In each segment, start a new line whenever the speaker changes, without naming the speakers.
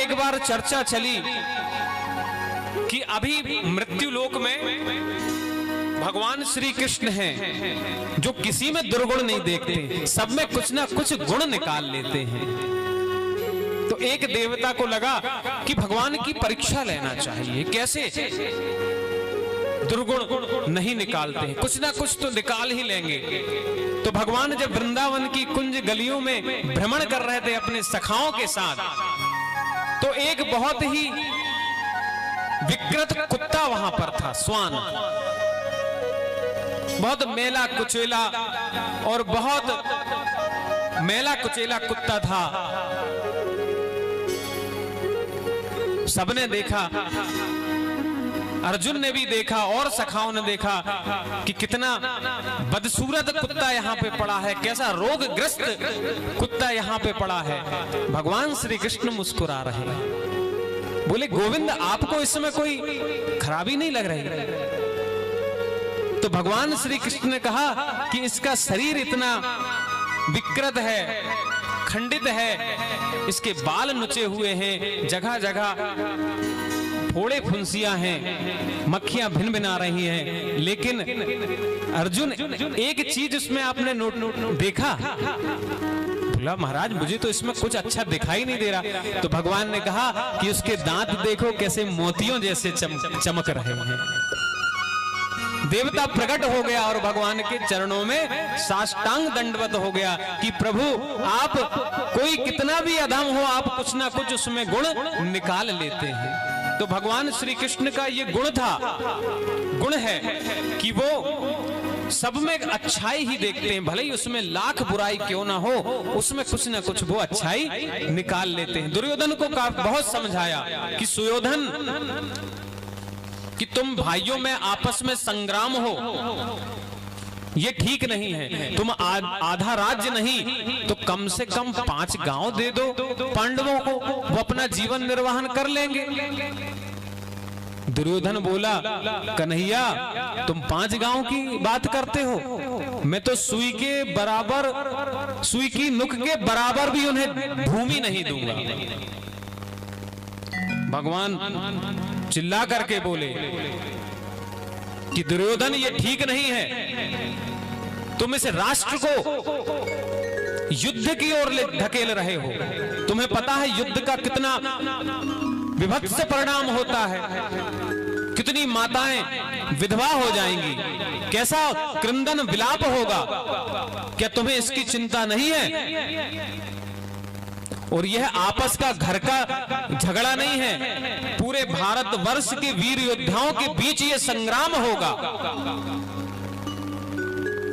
एक बार चर्चा चली कि अभी मृत्यु लोक में भगवान श्री कृष्ण हैं जो किसी में दुर्गुण नहीं देखते, सब में कुछ ना कुछ गुण निकाल लेते हैं। तो एक देवता को लगा कि भगवान की परीक्षा लेना चाहिए, कैसे दुर्गुण नहीं निकालते हैं, कुछ ना कुछ तो निकाल ही लेंगे। तो भगवान जब वृंदावन की कुंज गलियों में भ्रमण कर रहे थे अपने सखाओं के साथ, तो एक बहुत ही विकृत कुत्ता वहां पर था, स्वान, बहुत मेला कुचेला और बहुत मेला कुचेला कुत्ता था। सबने देखा, अर्जुन ने भी देखा और सखाओं ने देखा कि कितना बदसूरत कुत्ता यहाँ पे पड़ा है, कैसा रोगग्रस्त कुत्ता यहाँ पे पड़ा है। भगवान श्री कृष्ण मुस्कुरा रहे हैं, बोले गोविंद आपको इसमें कोई खराबी नहीं लग रही? तो भगवान श्री कृष्ण ने कहा कि इसका शरीर इतना विकृत है, खंडित है, इसके बाल नुचे हुए हैं, जगह जगह फोड़े फुंसियां हैं, मक्खियां भिन भिना रही हैं। लेकिन अर्जुन एक चीज उसमें आपने देखा? बोला महाराज मुझे तो इसमें कुछ अच्छा दिखाई नहीं दे रहा। तो भगवान ने कहा कि उसके दांत देखो कैसे मोतियों जैसे चमक रहे हैं। देवता प्रकट हो गया और भगवान के चरणों में साष्टांग दंडवत हो गया कि प्रभु आप कोई कितना भी अधम हो, आप कुछ ना कुछ उसमें गुण निकाल लेते हैं। तो भगवान श्री कृष्ण का ये गुण था, गुण है कि वो सब में अच्छाई ही देखते हैं, भले ही उसमें लाख बुराई क्यों ना हो, उसमें कुछ ना कुछ वो अच्छाई निकाल लेते हैं। दुर्योधन को बहुत समझाया कि सुयोधन कि तुम भाइयों में आपस में संग्राम हो, ये ठीक नहीं है। तुम आधा राज्य नहीं तो कम से कम 5 गांव दे दो पांडवों को, वो अपना जीवन निर्वाहन कर लेंगे। दुर्योधन बोला कन्हैया तुम 5 गांव की बात करते हो, मैं तो सुई के बराबर, सुई की नुक के बराबर भी उन्हें भूमि नहीं दूंगा। भगवान चिल्ला करके बोले कि दुर्योधन ये ठीक नहीं है, तुम इस राष्ट्र को युद्ध की ओर धकेल रहे हो। तुम्हें पता है युद्ध का कितना विभत्स परिणाम होता है, कितनी माताएं विधवा हो जाएंगी, कैसा क्रंदन विलाप होगा, क्या तुम्हें इसकी चिंता नहीं है? और यह आपस का घर का झगड़ा नहीं है, पूरे भारतवर्ष के वीर योद्धाओं के बीच यह संग्राम होगा।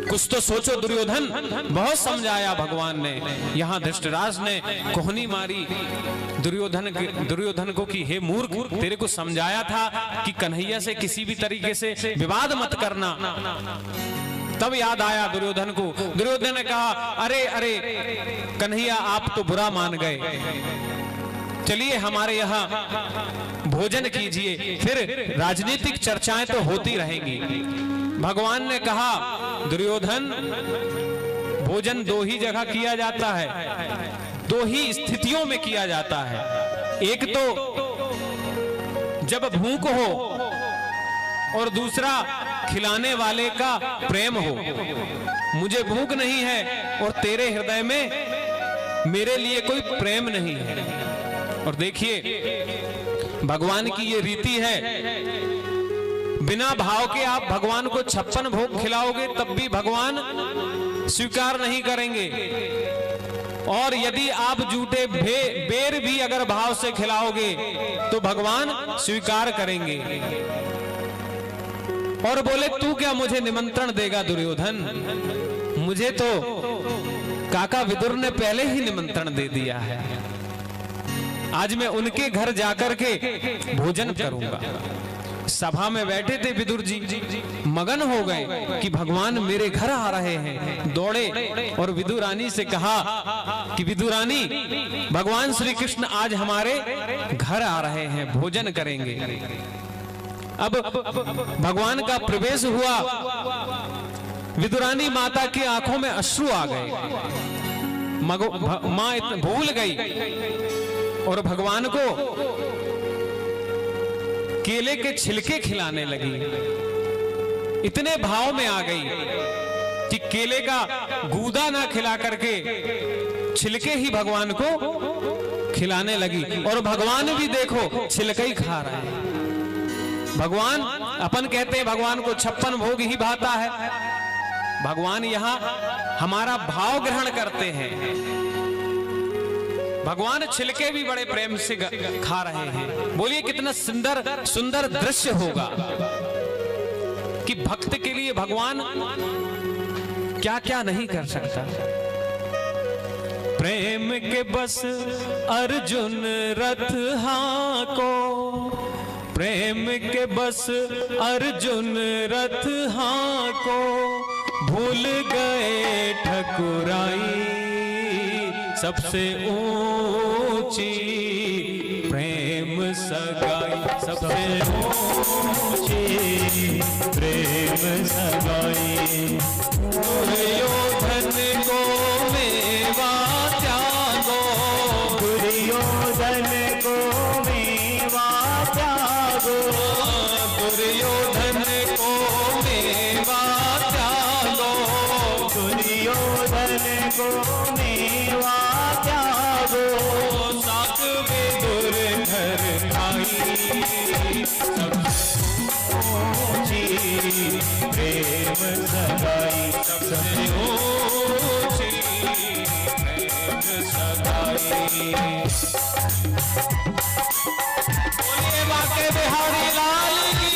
कुछ तो सोचो दुर्योधन। बहुत समझाया भगवान ने। यहाँ धृतराष्ट्र ने कोहनी मारी दुर्योधन को कि हे मूर्ख, तेरे को समझाया था कि कन्हैया से किसी भी तरीके से विवाद मत करना। तब याद आया दुर्योधन को। दुर्योधन ने कहा अरे अरे कन्हैया आप तो बुरा मान गए, चलिए हमारे यहाँ भोजन कीजिए, फिर राजनीतिक चर्चाएं तो होती रहेंगी। भगवान ने कहा दुर्योधन भोजन 2 ही जगह किया जाता है, 2 ही स्थितियों में किया जाता है। एक तो जब भूख हो और दूसरा खिलाने वाले का प्रेम हो। मुझे भूख नहीं है और तेरे हृदय में मेरे लिए कोई प्रेम नहीं है। और देखिए भगवान की ये रीति है, बिना भाव के आप भगवान को 56 भोग खिलाओगे तब भी भगवान स्वीकार नहीं करेंगे, और यदि आप जूठे बेर भी अगर भाव से खिलाओगे तो भगवान स्वीकार करेंगे। और बोले तू क्या मुझे निमंत्रण देगा दुर्योधन? मुझे तो काका विदुर ने पहले ही निमंत्रण दे दिया है, आज मैं उनके घर जाकर के भोजन करूंगा। सभा में बैठे थे विदुर जी, मगन हो गए कि भगवान मेरे घर आ रहे हैं। दौड़े और विदुरानी से कहा कि विदुरानी भगवान श्री कृष्ण आज हमारे घर आ रहे हैं, भोजन करेंगे। अब भगवान का प्रवेश हुआ, विदुरानी माता की आंखों में अश्रु आ गए। मां भूल गई और भगवान को केले के छिलके खिलाने लगी। इतने भाव में आ गई कि केले का गूदा ना खिला करके छिलके ही भगवान को खिलाने लगी। और भगवान भी देखो छिलके ही खा रहे हैं। भगवान, अपन कहते हैं भगवान को 56 भोग ही भाता है। भगवान यहां हमारा भाव ग्रहण करते हैं। भगवान छिलके भी बड़े प्रेम से खा रहे हैं। बोलिए कितना सुंदर सुंदर दृश्य होगा कि भक्त के लिए भगवान क्या क्या नहीं कर सकता। प्रेम के बस अर्जुन रथ हाको, प्रेम के बस अर्जुन रथ हाको, भूल गए ठकुराई सबसे ऊंची प्रेम सगाई, सबसे ऊंची प्रेम सगाई। दुर्योधन को मेवा त्यागो, दुर्योधन को मेवा त्यागो, दुर्योधन को मेवा त्यागो, दुर्योधन को मेवा त्यागो, सात विदुर घर खाई, सबसे ऊंची प्रेम सगाई, सबसे ऊंची प्रेम सगाई। बोलिए बाके बिहारी लाल की।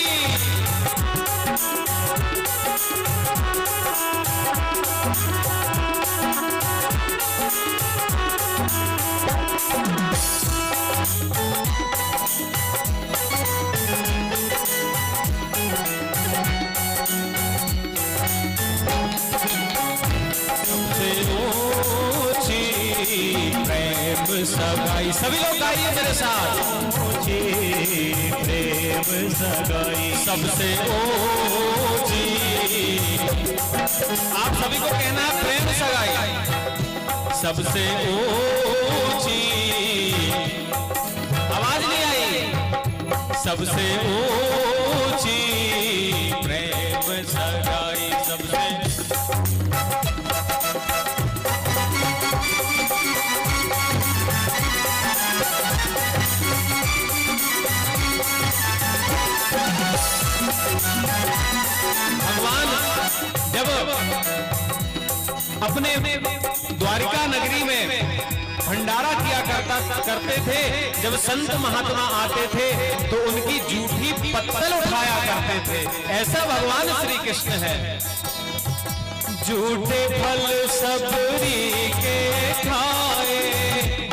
प्रेम सगाई, सभी लोग गाइए मेरे साथ। ऊंची प्रेम सगाई, सबसे ऊंची। आप सभी को कहना है प्रेम सगाई, सबसे ऊंची। आवाज नहीं आई। सबसे ऊंची प्रेम सगाई, सबसे भगवान जब अपने द्वारिका नगरी में भंडारा किया करते थे, जब संत महात्मा आते थे तो उनकी जूठी पत्तल उठाया करते थे। ऐसा भगवान श्री कृष्ण है। झूठे फल सबरी के खाए,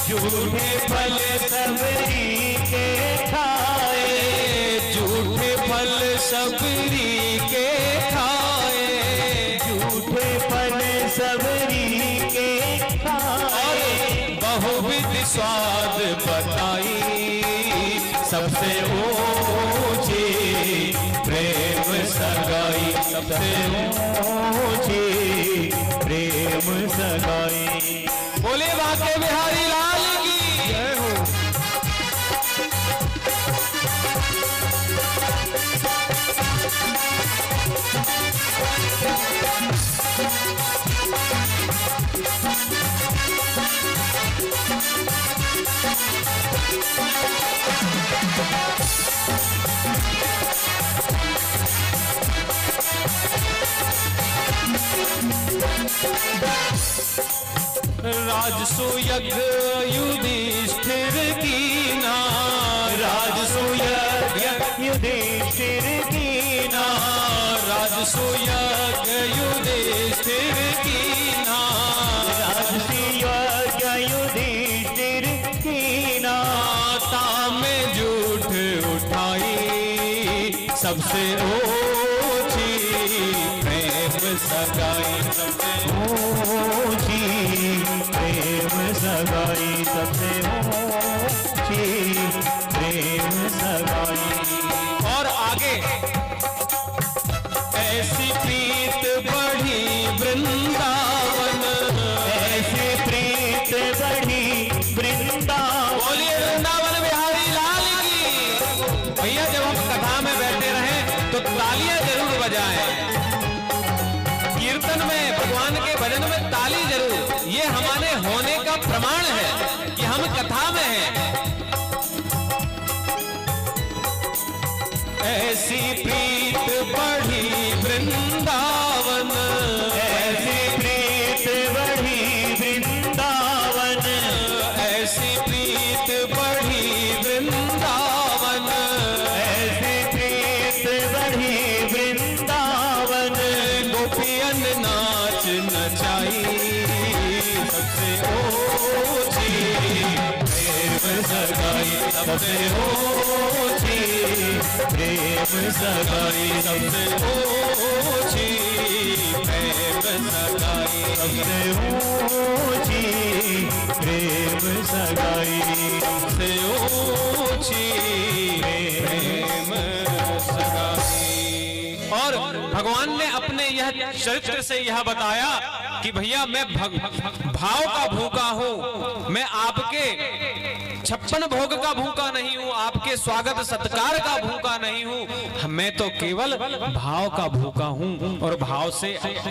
झूठे फल सबरी के खाए, झूठे फल सबरी के खाए, झूठे फल सबरी के खाए, बहुविध स्वाद बताई, सबसे ऊंची प्रेम सगाई, सबसे ऊंची प्रेम सगाई। बोले बाके बिहारी लाल की जय हो। राजसु यज्ञ युधिष्ठिर कीना, राजसु यज्ञ युधिष्ठिर कीना, राजसु यज्ञ युधिष्ठिर कीना, राजसु यज्ञ युधिष्ठिर कीना, ताम झूठ उठाई, सबसे ऊंची प्रेम सगाई, सबसे ऊंची प्रेम सगाई, सबसे ऊंची प्रेम सगाई। और आगे ऐसी प्रीत बजाएं। कीर्तन में, भगवान के भजन में ताली जरूर, ये हमारे होने का प्रमाण है कि हम कथा में हैं। ऐसी प्रीत बढ़ी वृंदावन,
ऐसी प्रीत बढ़ी वृंदावन,
ऐसी प्रीत बढ़ी वृंदावन,
ऐसी प्रीत बढ़ी वृंदावन।
गोपियन नाच नचाई, सबसे ऊंची प्रेम सगाई, सबसे ऊंची
प्रेम सगाई,
सबसे ऊंची प्रेम सगाई,
सबसे ऊंची प्रेम सगाई,
सबसे ऊंची प्रेम सगाई। और भगवान ने अपने यह चरित्र से यह बताया कि भैया मैं भाव का भूखा हूं, मैं आपके 56 भोग का भूखा नहीं हूं, आपके स्वागत सत्कार का भूखा नहीं हूं, मैं तो केवल भाव का भूखा हूं। और भाव से